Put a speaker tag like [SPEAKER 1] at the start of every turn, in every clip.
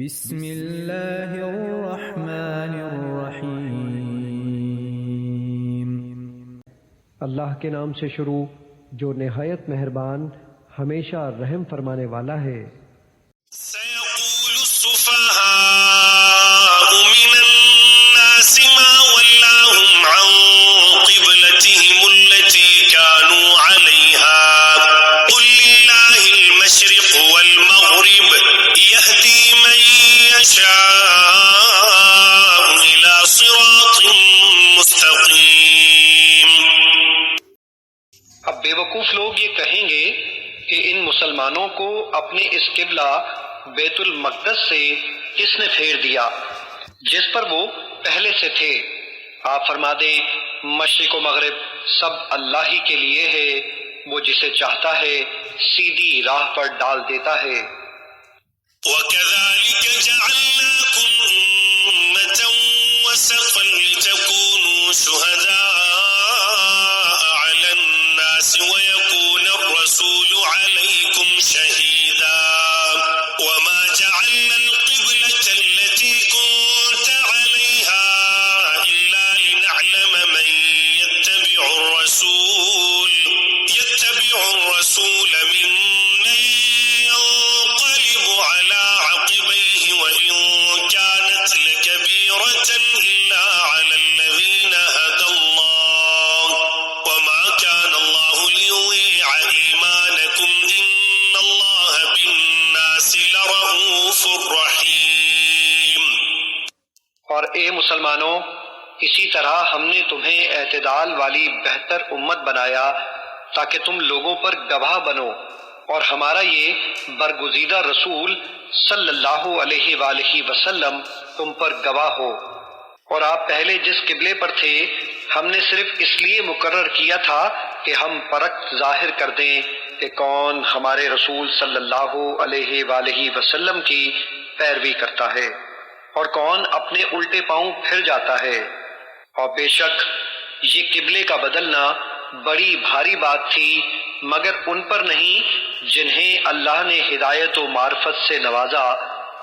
[SPEAKER 1] بسم اللہ الرحمن الرحیم۔
[SPEAKER 2] اللہ کے نام سے شروع جو نہایت مہربان ہمیشہ رحم فرمانے والا ہے۔
[SPEAKER 3] سيقول السفهاء من الناس ما ولاهم عن قبلتهم التي كانوا عليها قل لله المشرق والمغرب يهدي من يشاء إلى صراط مستقيم۔
[SPEAKER 4] اب بیوقوف لوگ یہ کہیں گے کہ ان مسلمانوں کو اپنے اس قبلہ بیت المقدس سے کس نے پھیر دیا جس پر وہ پہلے سے تھے۔ آپ فرما دیں مشرق و مغرب سب اللہ ہی کے لیے ہے، وہ جسے چاہتا ہے سیدھی راہ پر ڈال دیتا ہے۔
[SPEAKER 3] وَكَذَلِكَ جَعَلْنَاكُمْ أُمَّةً وَسَطًا لِتَكُونُوا شُهَدَاءَ عَلَى النَّاسِ وَيَكُونَ الرَّسُولُ عَلَيْكُمْ شَهِيدًا وَمَا جَعَلْنَا الْقِبْلَةَ الَّتِي كُنتَ عَلَيْهَا إِلَّا لِنَعْلَمَ مَن يَتَّبِعُ الرَّسُولَ مِمَّن ينقلب على عقبيه وإن كانت لكبيرة إلا على الذين هدى الله وما كان الله ليضيع إيمانكم إن الله بالناس لرؤوف رحيم۔
[SPEAKER 4] اور اے مسلمانوں، اسی طرح ہم نے تمہیں اعتدال والی بہتر امت بنایا تاکہ تم لوگوں پر گواہ بنو، اور ہمارا یہ برگزیدہ رسول صلی اللہ علیہ وآلہ وسلم تم پر گواہ ہو۔ اور آپ پہلے جس قبلے پر تھے ہم نے صرف اس لیے مقرر کیا تھا کہ ہم پرکھ ظاہر کر دیں کہ کون ہمارے رسول صلی اللہ علیہ وآلہ وسلم کی پیروی کرتا ہے اور کون اپنے الٹے پاؤں پھر جاتا ہے۔ اور بے شک یہ قبلے کا بدلنا بڑی بھاری بات تھی مگر ان پر نہیں جنہیں اللہ نے ہدایت و معرفت سے نوازا،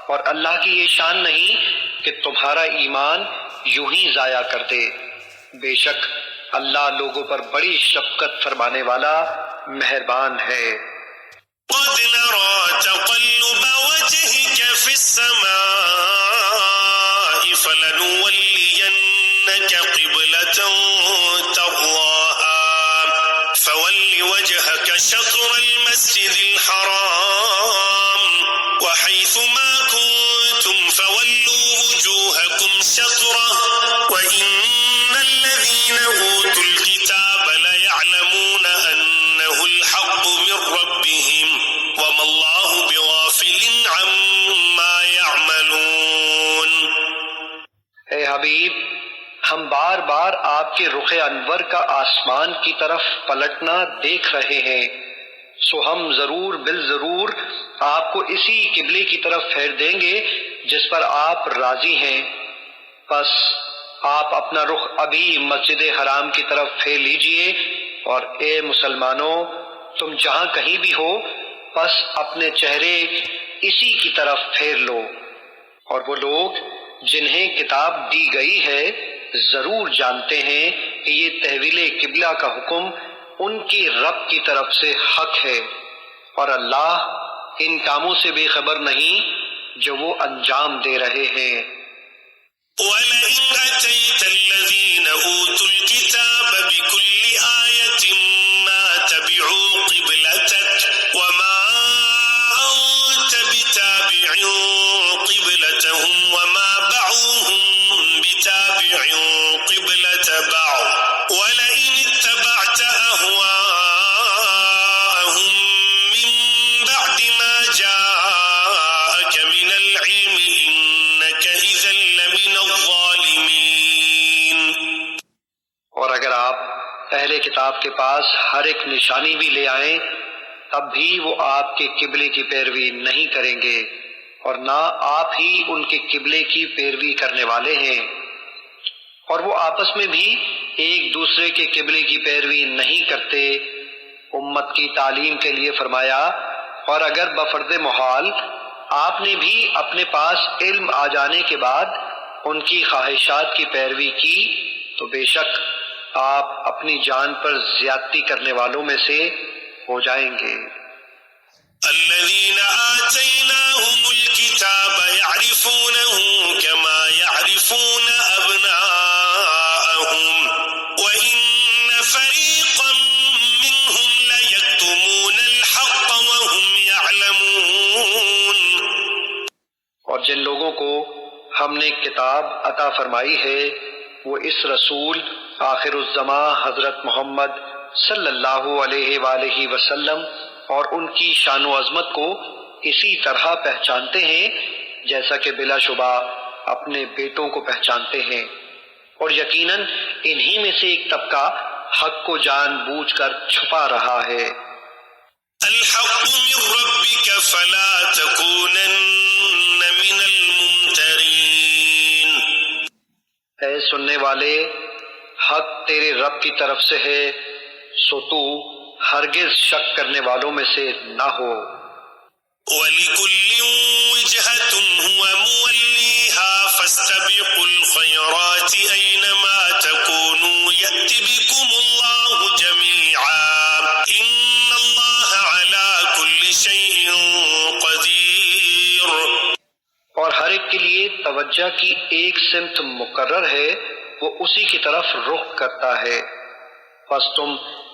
[SPEAKER 4] اور اللہ کی یہ شان نہیں کہ تمہارا ایمان یوں ہی ضائع کر دے۔ بے شک اللہ لوگوں پر بڑی شفقت فرمانے والا مہربان ہے۔
[SPEAKER 3] قد نرى تقلب وجهك في السماء فلنولينك قبلة ترضاها فول وجهك شطر المسجد الحرام وحيث ما كنتم فولوا وجوهكم شطره وإن الذين أوتوا الكتاب ليعلمون أنه الحق من ربهم وما الله بغافل عما يعملون۔
[SPEAKER 4] اے حبیب، ہم بار بار آپ کے رخ انور کا آسمان کی طرف پلٹنا دیکھ رہے ہیں، سو ہم ضرور بالضرور آپ کو اسی قبلے کی طرف پھیر دیں گے جس پر آپ راضی ہیں۔ بس آپ اپنا رخ ابھی مسجد حرام کی طرف پھیر لیجئے، اور اے مسلمانوں تم جہاں کہیں بھی ہو بس اپنے چہرے اسی کی طرف پھیر لو۔ اور وہ لوگ جنہیں کتاب دی گئی ہے ضرور جانتے ہیں کہ یہ تحویل قبلہ کا حکم ان کی رب کی طرف سے حق ہے، اور اللہ ان کاموں سے بے خبر نہیں جو وہ انجام دے رہے ہیں۔
[SPEAKER 3] وَلَئِنْ أَتَيْتَ الَّذِينَ أُوتُوا الْكِتَابَ بِكُلِّ آيَةٍ مَا تَبِعُوا قِبْلَتَكَ وَمَا أَنْتَ بِتَابِعٍ قِبْلَتَهُمْ وَمَا بَعْضُهُمْ بِتَابِعٍ قِبْلَةَ بَعْضٍ وَلَئِنِ اتَّبَعْتَ أَهْوَاءَهُمْ مِنْ بَعْدِ مَا جَاءَكَ مِنَ الْعِلْمِ إِنَّكَ إِذًا لَمِنَ الظَّالِمِينَ۔
[SPEAKER 4] اور اگر آپ اہل کتاب کے پاس ہر ایک نشانی بھی لے آئیں تب بھی وہ آپ کے قبلے کی پیروی نہیں کریں گے، اور نہ آپ ہی ان کے قبلے کی پیروی کرنے والے ہیں، اور وہ آپس میں بھی ایک دوسرے کے قبلے کی پیروی نہیں کرتے۔ امت کی تعلیم کے لیے فرمایا اور اگر بفرض محال آپ نے بھی اپنے پاس علم آ جانے کے بعد ان کی خواہشات کی پیروی کی تو بے شک آپ اپنی جان پر زیادتی کرنے والوں میں سے ہو جائیں گے۔
[SPEAKER 3] الذين آتيناهم الكتاب يعرفونه كما يعرفون أبناءهم وإن فريقا منهم ليكتمون الحق وهم يعلمون۔
[SPEAKER 4] اور جن لوگوں کو ہم نے کتاب عطا فرمائی ہے وہ اس رسول آخر الزماں حضرت محمد صلی اللہ علیہ وآلہ وسلم اور ان کی شان و عظمت کو اسی طرح پہچانتے ہیں جیسا کہ بلا شبہ اپنے بیٹوں کو پہچانتے ہیں، اور یقیناً انہی میں سے ایک طبقہ حق کو جان بوجھ کر چھپا رہا ہے۔
[SPEAKER 3] الحق من ربك فلا تكونن من الممترين۔
[SPEAKER 4] اے سننے والے، حق تیرے رب کی طرف سے ہے، سو تو ہرگز شک کرنے والوں میں سے نہ ہو۔
[SPEAKER 3] وَلِكُلٍّ وِجْهَةٌ هُوَ مُوَلِّيهَا فَاسْتَبِقُوا الْخَيْرَاتِ أَيْنَمَا تَكُونُوا يَأْتِ بِكُمُ اللَّهُ جَمِيعًا إِنَّ اللَّهَ عَلَى كُلِّ شَيْءٍ قَدِيرٌ۔
[SPEAKER 4] اور ہر ایک کے لیے توجہ کی ایک سمت مقرر ہے، وہ اسی کی طرف رخ کرتا ہے، پس تم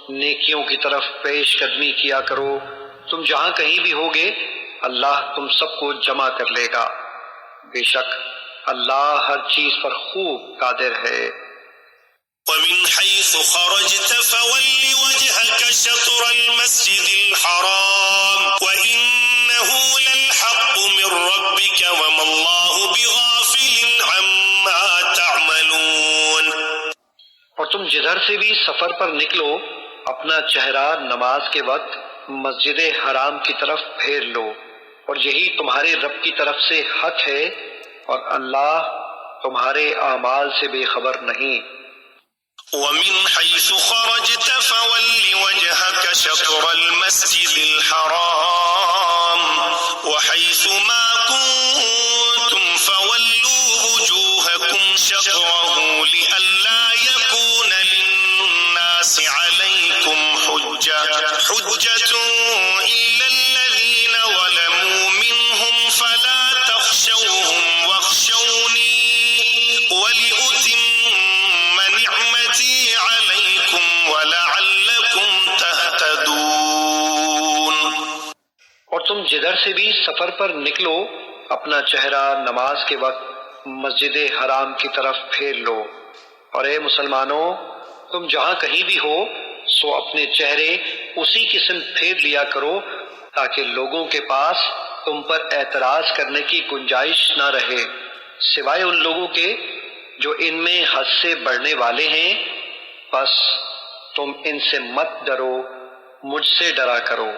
[SPEAKER 4] نیکیوں کی طرف پیش قدمی کیا کرو، تم جہاں کہیں بھی ہوگے اللہ تم سب کو جمع کر لے گا، بے شک اللہ ہر چیز پر خوب قادر ہے۔
[SPEAKER 3] وَمِنْ حَيْثُ خَرَجْتَ فَوَلِّ وَجْهَكَ شَطْرَ الْمَسْجِدِ الْحَرَامِ وَإِنَّهُ لَلْحَقُّ مِنْ رَبِّكَ وَمَا اللَّهُ بِغَافِلٍ عَمَّا تَعْمَلُونَ۔
[SPEAKER 4] اور تم جدھر سے بھی سفر پر نکلو اپنا چہرہ نماز کے وقت مسجد حرام کی طرف پھیر لو، اور یہی تمہارے رب کی طرف سے حق ہے، اور اللہ تمہارے اعمال سے بے خبر نہیں۔
[SPEAKER 3] وَمِنْ حَيْثُ خَرَجْتَ فَوَلِّ وَجْهَكَ شَطْرَ الْمَسْجِدِ الْحَرَامِ وَحَيْثُ مَا كُنْتُمْ فَوَلُّوا وُجُوهَكُمْ شَطْرَهُ لِئَلَّا يَكُونَ لِلنَّاسِ عَلَيْكُمْ حُجَّةٌ إِلَّا الَّذِينَ ظَلَمُوا مِنْهُمْ فَلَا تَخْشَوْهُمْ وَاخْشَوْنِي وَلِأُتِمَّ نِعْمَتِي عَلَيْكُمْ وَلَعَلَّكُمْ تَهْتَدُونَ۔
[SPEAKER 4] اور تم جدھر سے بھی سفر پر نکلو اپنا چہرہ نماز کے وقت مسجد حرام کی طرف پھیر لو، اور اے مسلمانوں تم جہاں کہیں بھی ہو سو اپنے چہرے اسی قسم پھیر لیا کرو تاکہ لوگوں کے پاس تم پر اعتراض کرنے کی گنجائش نہ رہے، سوائے ان لوگوں کے جو ان میں حد سے بڑھنے والے ہیں، بس تم ان سے مت ڈرو، مجھ سے ڈرا کرو،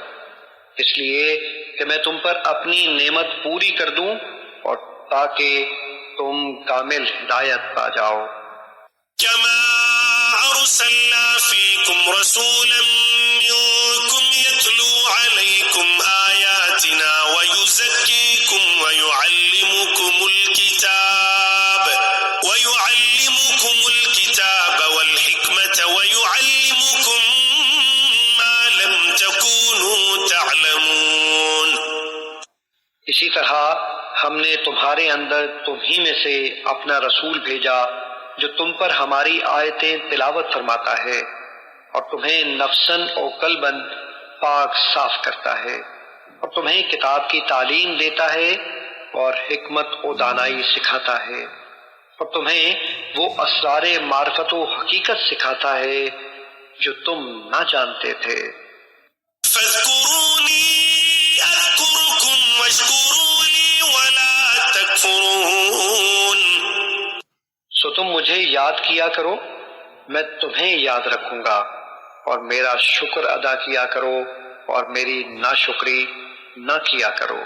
[SPEAKER 4] اس لیے کہ میں تم پر اپنی نعمت پوری کر دوں اور تاکہ تم کامل ہدایت پا جاؤ۔
[SPEAKER 3] كما أرسلنا فيكم رسولا منكم يتلو عليكم آياتنا ويزكيكم ويعلمكم الكتاب والحكمة ويعلمكم ما لم تكونوا تعلمون۔
[SPEAKER 4] اسی طرح ہم نے تمہارے اندر تمہیں میں سے اپنا رسول بھیجا جو تم پر ہماری آیتیں تلاوت فرماتا ہے اور تمہیں نفساً و قلباً پاک صاف کرتا ہے، اور تمہیں کتاب کی تعلیم دیتا ہے اور حکمت و دانائی سکھاتا ہے، اور تمہیں وہ اسرار معرفت و حقیقت سکھاتا ہے جو تم نہ جانتے تھے۔
[SPEAKER 3] فاذكروني أذكركم واشكروا لي ولا تكفرون۔
[SPEAKER 4] سو تم مجھے یاد کیا کرو، میں تمہیں یاد رکھوں گا، اور میرا شکر ادا کیا کرو اور میری ناشکری نہ کیا کرو۔